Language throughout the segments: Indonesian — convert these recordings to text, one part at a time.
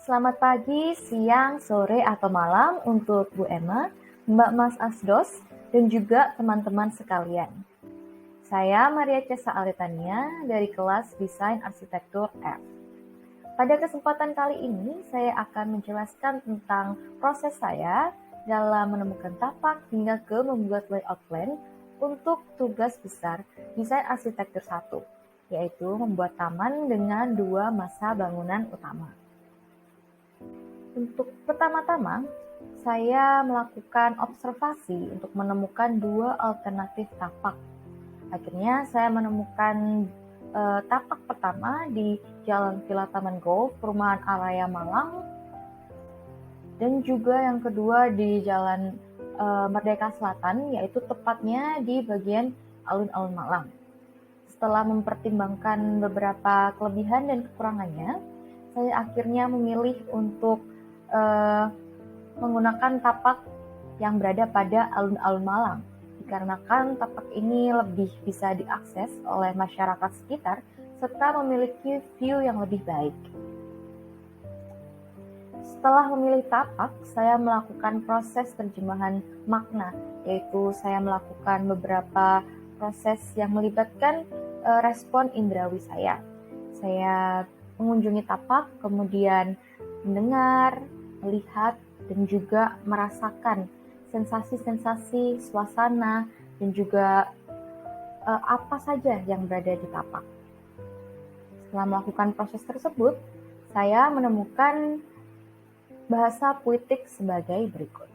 Selamat pagi, siang, sore, atau malam untuk Bu Emma, Mbak Mas Asdos, dan juga teman-teman sekalian. Saya Maria Cesa Alitania dari kelas Desain Arsitektur F. Pada kesempatan kali ini, saya akan menjelaskan tentang proses saya dalam menemukan tapak hingga ke membuat layout plan untuk tugas besar Desain Arsitektur 1, yaitu membuat taman dengan 2 masa bangunan utama. Untuk pertama-tama, saya melakukan observasi untuk menemukan 2 alternatif tapak. Akhirnya saya menemukan tapak pertama di Jalan Villa Taman Golf, Perumahan Araya Malang, dan juga yang kedua di Jalan Merdeka Selatan, yaitu tepatnya di bagian alun-alun Malang. Setelah mempertimbangkan beberapa kelebihan dan kekurangannya, saya akhirnya memilih untuk menggunakan tapak yang berada pada alun-alun Malang, dikarenakan tapak ini lebih bisa diakses oleh masyarakat sekitar serta memiliki view yang lebih baik. Setelah memilih tapak, saya melakukan proses terjemahan makna, yaitu saya melakukan beberapa proses yang melibatkan respon indrawi saya. Saya mengunjungi tapak, kemudian mendengar, melihat, dan juga merasakan sensasi-sensasi, suasana, dan juga apa saja yang berada di tapak. Setelah melakukan proses tersebut, saya menemukan bahasa puitik sebagai berikut.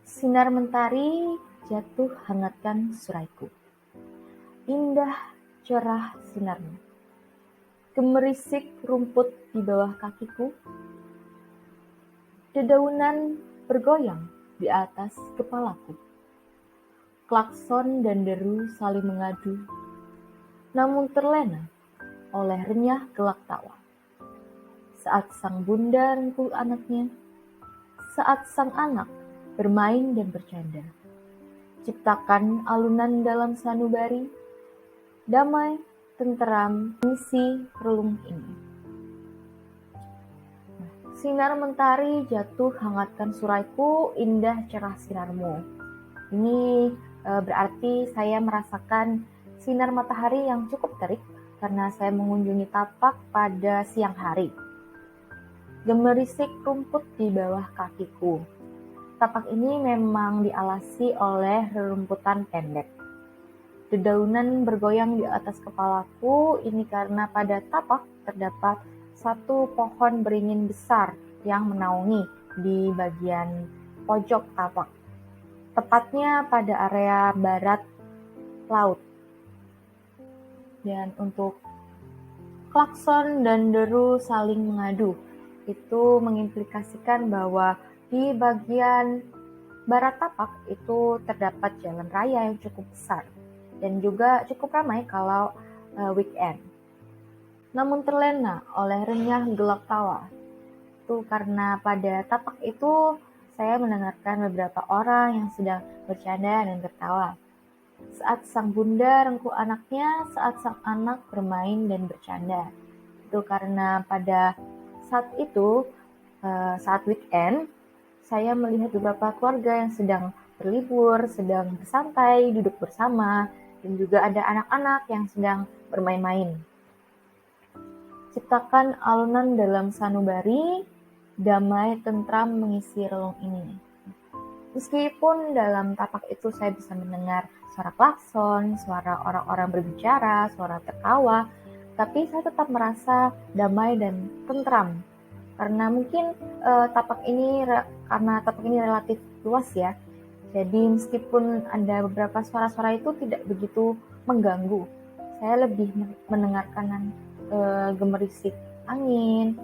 Sinar mentari jatuh hangatkan suraiku. Indah cerah sinarnya. Gemerisik rumput di bawah kakiku. Dedaunan bergoyang di atas kepalaku. Klakson dan deru saling mengadu, namun terlena oleh renyah gelak tawa. Saat sang bunda rengkuh anaknya, saat sang anak bermain dan bercanda. Ciptakan alunan dalam sanubari, damai, tenteram, mengisi relung ini. Sinar mentari jatuh hangatkan suraiku, indah cerah sinarmu. Ini berarti saya merasakan sinar matahari yang cukup terik karena saya mengunjungi tapak pada siang hari. Gemerisik rumput di bawah kakiku. Tapak ini memang dialasi oleh rerumputan pendek. Dedaunan bergoyang di atas kepalaku, ini karena pada tapak terdapat satu pohon beringin besar yang menaungi di bagian pojok tapak, tepatnya pada area barat laut. Dan untuk klakson dan deru saling mengadu, itu mengimplikasikan bahwa di bagian barat tapak itu terdapat jalan raya yang cukup besar dan juga cukup ramai kalau weekend. Namun terlena oleh renyah gelak tawa. Itu karena pada tapak itu saya mendengarkan beberapa orang yang sedang bercanda dan tertawa. Saat sang bunda rengkuh anaknya, saat sang anak bermain dan bercanda. Itu karena pada saat itu, saat weekend, saya melihat beberapa keluarga yang sedang berlibur, sedang bersantai, duduk bersama, dan juga ada anak-anak yang sedang bermain-main. Ciptakan alunan dalam sanubari, damai tentram mengisi relung ini. Meskipun dalam tapak itu saya bisa mendengar suara klakson, suara orang-orang berbicara, suara tertawa, tapi saya tetap merasa damai dan tentram. Karena mungkin tapak ini relatif luas ya. Jadi meskipun ada beberapa suara-suara itu tidak begitu mengganggu. Saya lebih mendengarkan gemerisik angin,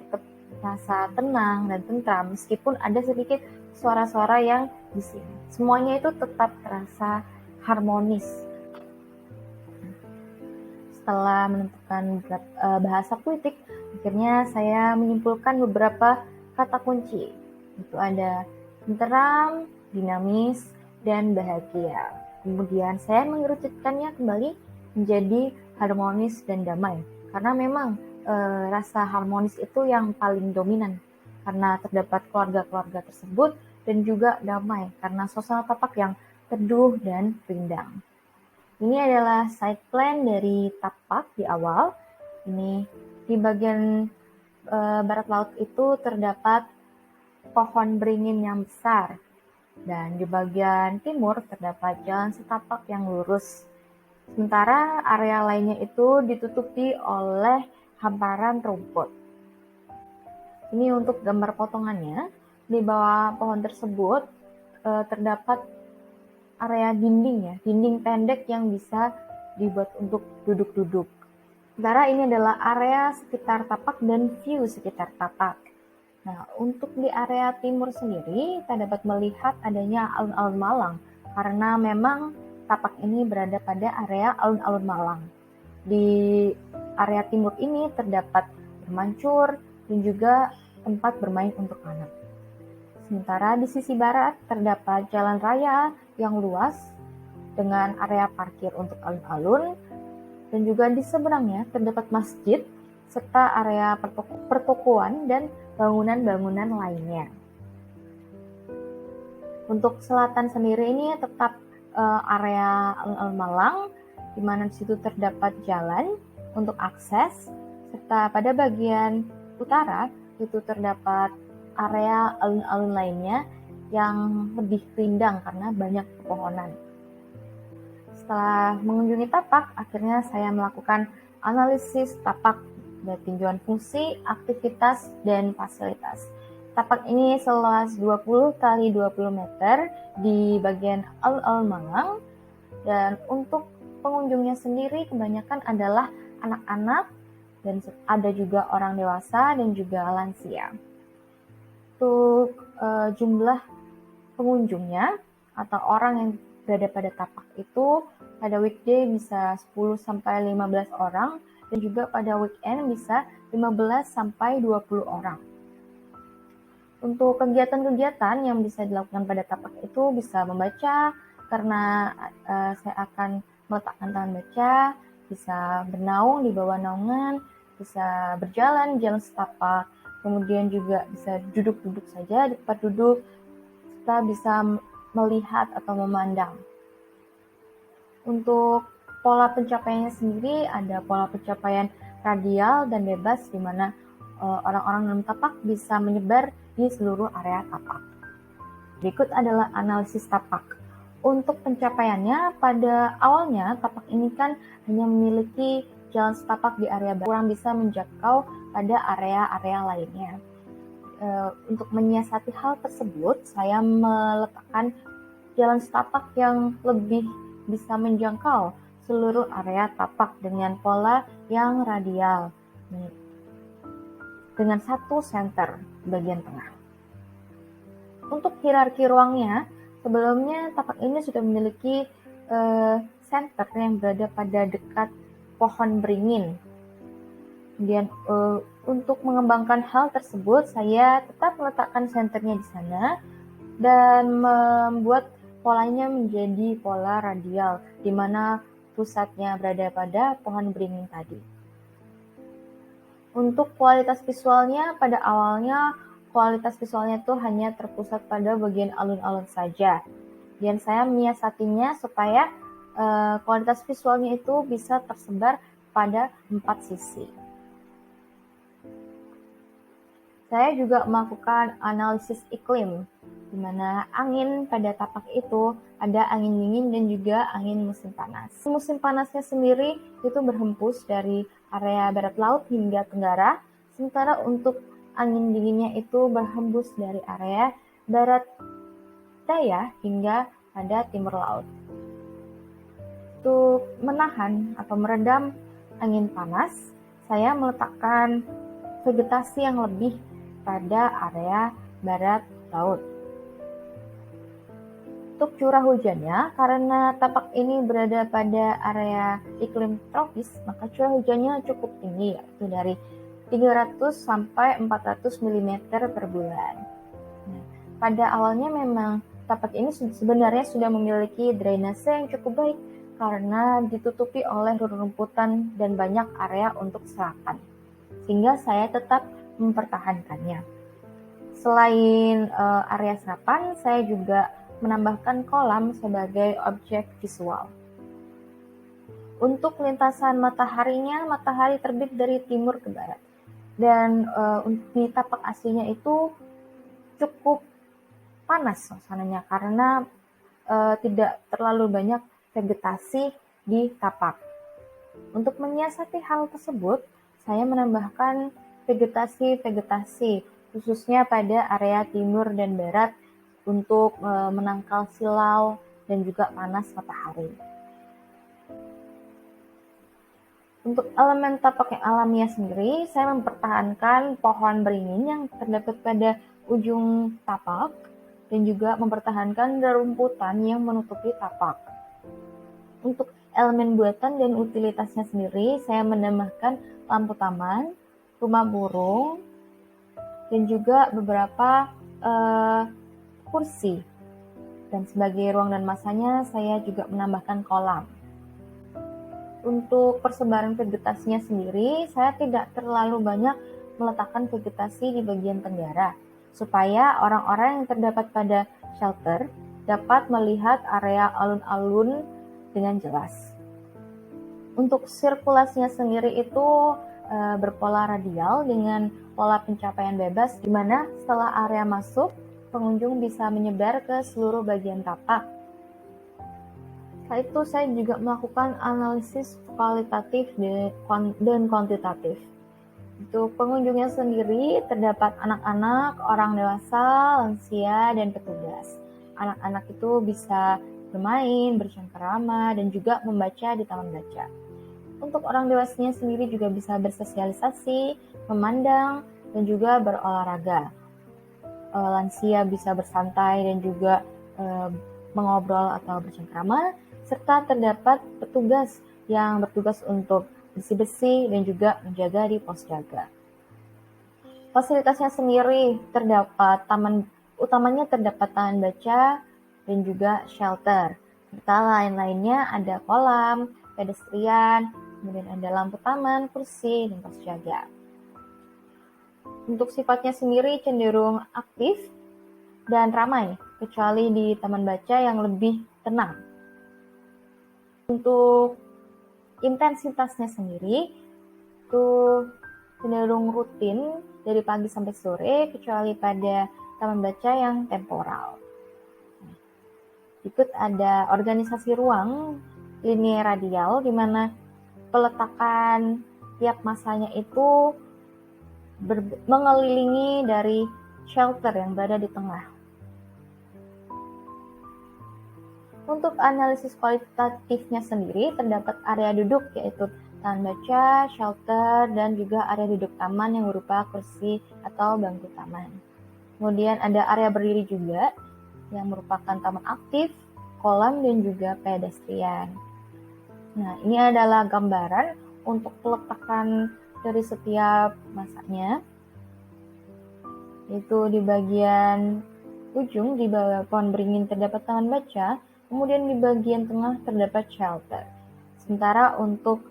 tetap rasa tenang dan tentram meskipun ada sedikit suara-suara yang bising. Semuanya itu tetap terasa harmonis. Setelah menentukan bahasa puitik, akhirnya saya menyimpulkan beberapa kata kunci. Itu ada tenteram, dinamis, dan bahagia. Kemudian saya mengerucutkannya kembali menjadi harmonis dan damai. Karena memang rasa harmonis itu yang paling dominan karena terdapat keluarga-keluarga tersebut dan juga damai karena suasana Tapak yang teduh dan rindang. Ini adalah side plan dari Tapak di awal. Ini di bagian barat laut itu terdapat pohon beringin yang besar dan di bagian timur terdapat jalan setapak yang lurus. Sementara area lainnya itu ditutupi oleh hamparan rumput. Ini untuk gambar potongannya. Di bawah pohon tersebut terdapat area dinding pendek yang bisa dibuat untuk duduk-duduk. Sementara ini adalah area sekitar Tapak dan view sekitar Tapak. Nah, untuk di area timur sendiri, kita dapat melihat adanya alun-alun Malang karena memang Tapak ini berada pada area alun-alun Malang. Di area timur ini terdapat bermancur dan juga tempat bermain untuk anak. Sementara di sisi barat terdapat jalan raya yang luas dengan area parkir untuk alun-alun dan juga di seberangnya terdapat masjid serta area pertokoan dan bangunan-bangunan lainnya. Untuk selatan sendiri ini tetap area alun-alun Malang, di mana di situ terdapat jalan untuk akses, serta pada bagian utara itu terdapat area alun-alun lainnya yang lebih rindang karena banyak pepohonan. Setelah mengunjungi Tapak, akhirnya saya melakukan analisis Tapak dari tinjauan fungsi, aktivitas, dan fasilitas. Tapak ini seluas 20 x 20 meter di bagian alun-alun Malang, dan untuk pengunjungnya sendiri kebanyakan adalah anak-anak dan ada juga orang dewasa dan juga lansia. Untuk jumlah pengunjungnya atau orang yang berada pada Tapak itu pada weekday bisa 10 sampai 15 orang dan juga pada weekend bisa 15 sampai 20 orang. Untuk kegiatan-kegiatan yang bisa dilakukan pada Tapak itu bisa membaca karena saya akan meletakkan tangan baca, bisa bernaung di bawah naungan, bisa berjalan jalan setapak, kemudian juga bisa duduk-duduk saja di tempat duduk, serta bisa melihat atau memandang. Untuk pola pencapaiannya sendiri ada pola pencapaian radial dan bebas di mana orang-orang dalam Tapak bisa menyebar di seluruh area Tapak. Berikut adalah analisis Tapak. Untuk pencapaiannya, pada awalnya Tapak ini kan hanya memiliki jalan setapak di area barat, kurang bisa menjangkau pada area-area lainnya. Untuk menyiasati hal tersebut, saya meletakkan jalan setapak yang lebih bisa menjangkau seluruh area Tapak dengan pola yang radial, dengan satu center bagian tengah. Untuk hierarki ruangnya, sebelumnya Tapak ini sudah memiliki center yang berada pada dekat pohon beringin. Kemudian untuk mengembangkan hal tersebut, saya tetap meletakkan senternya di sana dan membuat polanya menjadi pola radial, di mana pusatnya berada pada pohon beringin tadi. Untuk kualitas visualnya, pada awalnya kualitas visualnya itu hanya terpusat pada bagian alun-alun saja. Dan saya menyiasatinya supaya kualitas visualnya itu bisa tersebar pada 4 sisi. Saya juga melakukan analisis iklim, di mana angin pada Tapak itu ada angin dingin dan juga angin musim panas. Musim panasnya sendiri itu berhembus dari area barat laut hingga tenggara, sementara untuk angin dinginnya itu berhembus dari area barat daya hingga pada timur laut. Untuk menahan atau meredam angin panas, saya meletakkan vegetasi yang lebih pada area barat laut. Untuk curah hujannya, karena Tapak ini berada pada area iklim tropis, maka curah hujannya cukup tinggi, yaitu dari 300 sampai 400 mm per bulan. Nah, pada awalnya memang Tapak ini sebenarnya sudah memiliki drainase yang cukup baik karena ditutupi oleh rerumputan dan banyak area untuk serapan. sehingga saya tetap mempertahankannya. Selain area serapan, saya juga menambahkan kolam sebagai objek visual. Untuk lintasan mataharinya, matahari terbit dari timur ke barat. Dan di tapak aslinya itu cukup panas suasananya karena tidak terlalu banyak vegetasi di tapak. Untuk menyiasati hal tersebut, saya menambahkan vegetasi khususnya pada area timur dan barat untuk menangkal silau dan juga panas matahari. Untuk elemen tapak yang alamiah sendiri, saya mempertahankan pohon beringin yang terdapat pada ujung tapak dan juga mempertahankan rerumputan yang menutupi tapak. Untuk elemen buatan dan utilitasnya sendiri, saya menambahkan lampu taman, rumah burung, dan juga beberapa kursi. Dan sebagai ruang dan masanya, saya juga menambahkan kolam. Untuk persebaran vegetasinya sendiri, saya tidak terlalu banyak meletakkan vegetasi di bagian tenggara, supaya orang-orang yang terdapat pada shelter dapat melihat area alun-alun dengan jelas. Untuk sirkulasinya sendiri itu berpola radial dengan pola pencapaian bebas, di mana setelah area masuk, pengunjung bisa menyebar ke seluruh bagian tapak. Setelah itu saya juga melakukan analisis kualitatif dan kuantitatif. Untuk pengunjungnya sendiri terdapat anak-anak, orang dewasa, lansia, dan petugas. Anak-anak itu bisa bermain, bercengkerama, dan juga membaca di taman baca. Untuk orang dewasanya sendiri juga bisa bersosialisasi, memandang, dan juga berolahraga. Lansia bisa bersantai dan juga mengobrol atau bercengkrama, serta terdapat petugas yang bertugas untuk bersih-bersih dan juga menjaga di pos jaga. Fasilitasnya sendiri terdapat utamanya terdapat taman baca dan juga shelter. Serta lain-lainnya ada kolam, pedestrian, kemudian ada lampu taman, kursi, dan pos jaga. Untuk sifatnya sendiri cenderung aktif dan ramai, kecuali di taman baca yang lebih tenang. Untuk intensitasnya sendiri itu cenderung rutin dari pagi sampai sore, kecuali pada taman baca yang temporal. Berikut ada organisasi ruang linear radial, di mana peletakan tiap masanya itu mengelilingi dari shelter yang berada di tengah. Untuk analisis kualitatifnya sendiri, terdapat area duduk, yaitu taman baca, shelter, dan juga area duduk taman yang berupa kursi atau bangku taman. Kemudian ada area berdiri juga, yang merupakan taman aktif, kolam, dan juga pedestrian. Nah, ini adalah gambaran untuk peletakan dari setiap masanya. Itu di bagian ujung, di bawah pohon beringin terdapat taman baca, kemudian di bagian tengah terdapat shelter. Sementara untuk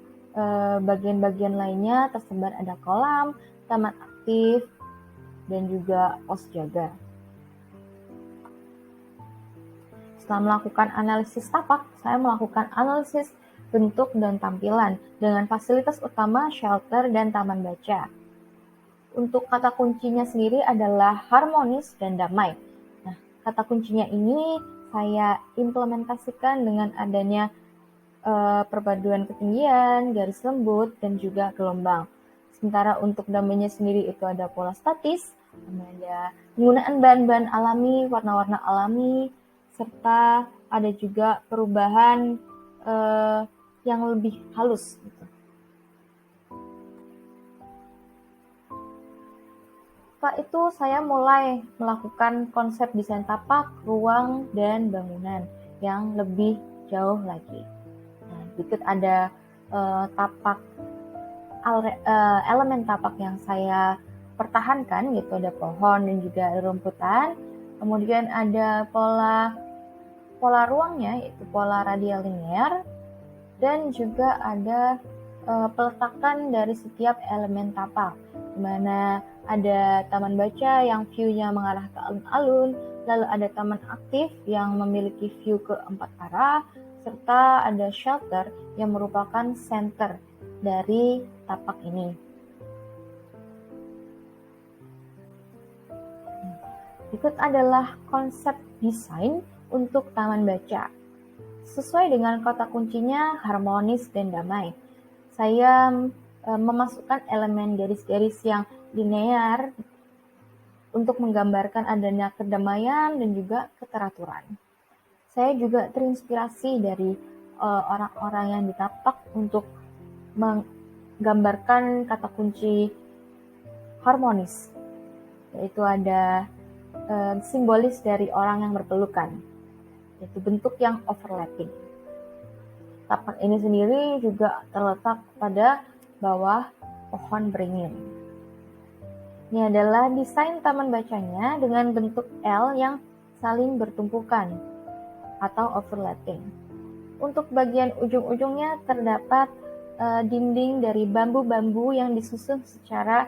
bagian-bagian lainnya tersebar ada kolam, taman aktif, dan juga pos jaga. Setelah melakukan analisis tapak, saya melakukan analisis bentuk dan tampilan dengan fasilitas utama shelter dan taman baca. Untuk kata kuncinya sendiri adalah harmonis dan damai. Nah, kata kuncinya ini saya implementasikan dengan adanya perpaduan ketinggian, garis lembut, dan juga gelombang. Sementara untuk damainya sendiri itu ada pola statis, ada penggunaan bahan-bahan alami, warna-warna alami, serta ada juga perubahan yang lebih halus. Gitu. Setelah itu saya mulai melakukan konsep desain tapak, ruang, dan bangunan yang lebih jauh lagi. Nah, berikut ada elemen tapak yang saya pertahankan, gitu, ada pohon dan juga rumputan. Kemudian ada pola ruangnya, yaitu pola radial linear, dan juga ada peletakan dari setiap elemen tapak, di mana ada taman baca yang view-nya mengarah ke alun-alun, lalu ada taman aktif yang memiliki view ke 4 arah, serta ada shelter yang merupakan center dari tapak ini. Berikut adalah konsep desain untuk taman baca. Sesuai dengan kata kuncinya harmonis dan damai. Saya memasukkan elemen garis-garis yang linear untuk menggambarkan adanya kedamaian dan juga keteraturan. Saya juga terinspirasi dari orang-orang yang di tapak untuk menggambarkan kata kunci harmonis, yaitu ada simbolis dari orang yang berpelukan, yaitu bentuk yang overlapping. Tapak ini sendiri juga terletak pada bawah pohon beringin. Ini adalah desain taman bacanya dengan bentuk L yang saling bertumpukan atau overlapping. Untuk bagian ujung-ujungnya terdapat dinding dari bambu-bambu yang disusun secara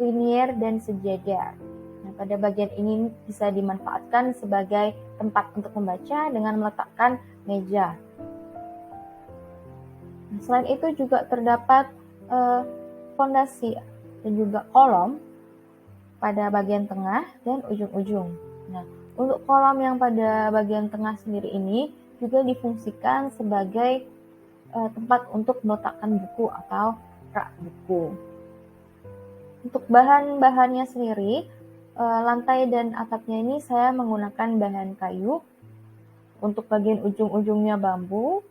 linier dan sejajar. Nah, pada bagian ini bisa dimanfaatkan sebagai tempat untuk membaca dengan meletakkan meja. Nah, selain itu juga terdapat fondasi dan juga kolom pada bagian tengah dan ujung-ujung. Nah, untuk kolom yang pada bagian tengah sendiri ini juga difungsikan sebagai tempat untuk meletakkan buku atau rak buku. Untuk bahan-bahannya sendiri, lantai dan atapnya ini saya menggunakan bahan kayu, untuk bagian ujung-ujungnya bambu,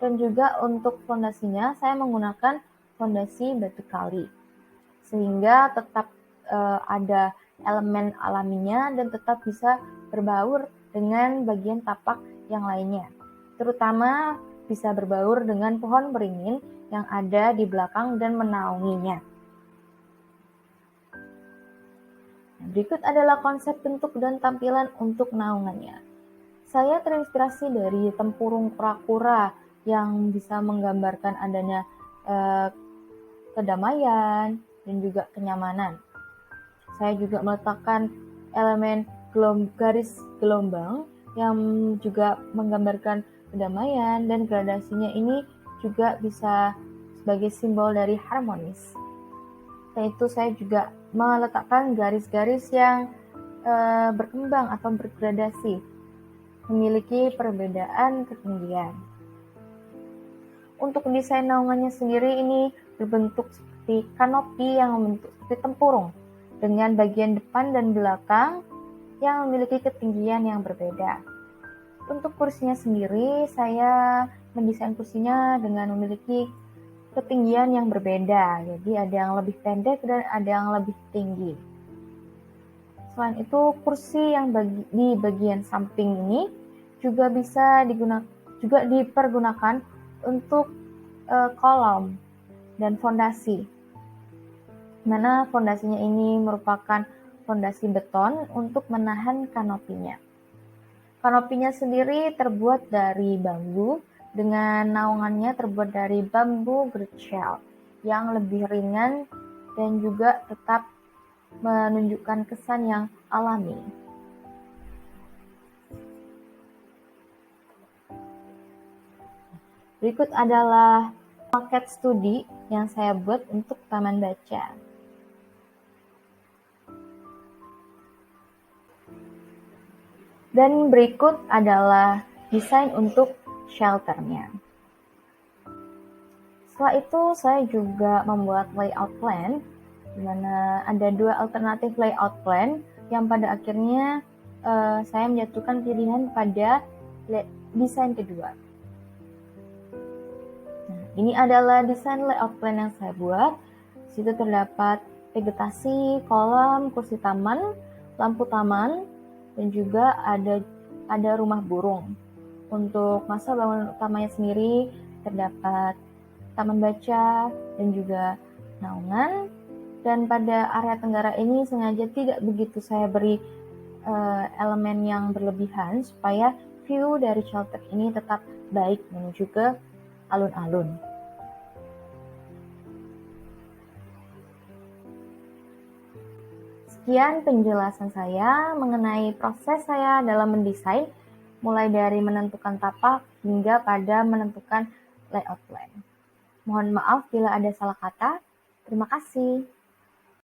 dan juga untuk fondasinya saya menggunakan fondasi batu kali, sehingga tetap ada elemen alaminya dan tetap bisa berbaur dengan bagian tapak yang lainnya, terutama bisa berbaur dengan pohon beringin yang ada di belakang dan menaunginya. Berikut adalah konsep bentuk dan tampilan untuk naungannya. Saya terinspirasi dari tempurung kura-kura yang bisa menggambarkan adanya kedamaian dan juga kenyamanan. Saya juga meletakkan elemen garis gelombang yang juga menggambarkan kedamaian, dan gradasinya ini juga bisa sebagai simbol dari harmonis. Yaitu saya juga meletakkan garis-garis yang berkembang atau bergradasi, memiliki perbedaan ketinggian. Untuk desain naungannya sendiri ini berbentuk seperti kanopi yang membentuk seperti tempurung, dengan bagian depan dan belakang yang memiliki ketinggian yang berbeda. Untuk kursinya sendiri, saya mendesain kursinya dengan memiliki ketinggian yang berbeda. Jadi ada yang lebih pendek dan ada yang lebih tinggi. Selain itu, kursi yang di bagian samping ini juga bisa dipergunakan untuk kolom dan fondasi, mana fondasinya ini merupakan fondasi beton untuk menahan kanopinya. Kanopinya sendiri terbuat dari bambu, dengan naungannya terbuat dari bambu gritshell yang lebih ringan dan juga tetap menunjukkan kesan yang alami. Berikut adalah maket studi yang saya buat untuk taman baca. Dan berikut adalah desain untuk shelternya. Setelah itu saya juga membuat layout plan, di mana ada 2 alternatif layout plan yang pada akhirnya saya menjatuhkan pilihan pada desain kedua. Nah, ini adalah desain layout plan yang saya buat. Di situ terdapat vegetasi, kolam, kursi taman, lampu taman, dan juga ada rumah burung. Untuk masa bangunan utamanya sendiri terdapat taman baca dan juga naungan. Dan pada area tenggara ini sengaja tidak begitu saya beri elemen yang berlebihan supaya view dari shelter ini tetap baik menuju ke alun-alun. Sekian penjelasan saya mengenai proses saya dalam mendesain, mulai dari menentukan tapak hingga pada menentukan layout plan. Mohon maaf bila ada salah kata. Terima kasih.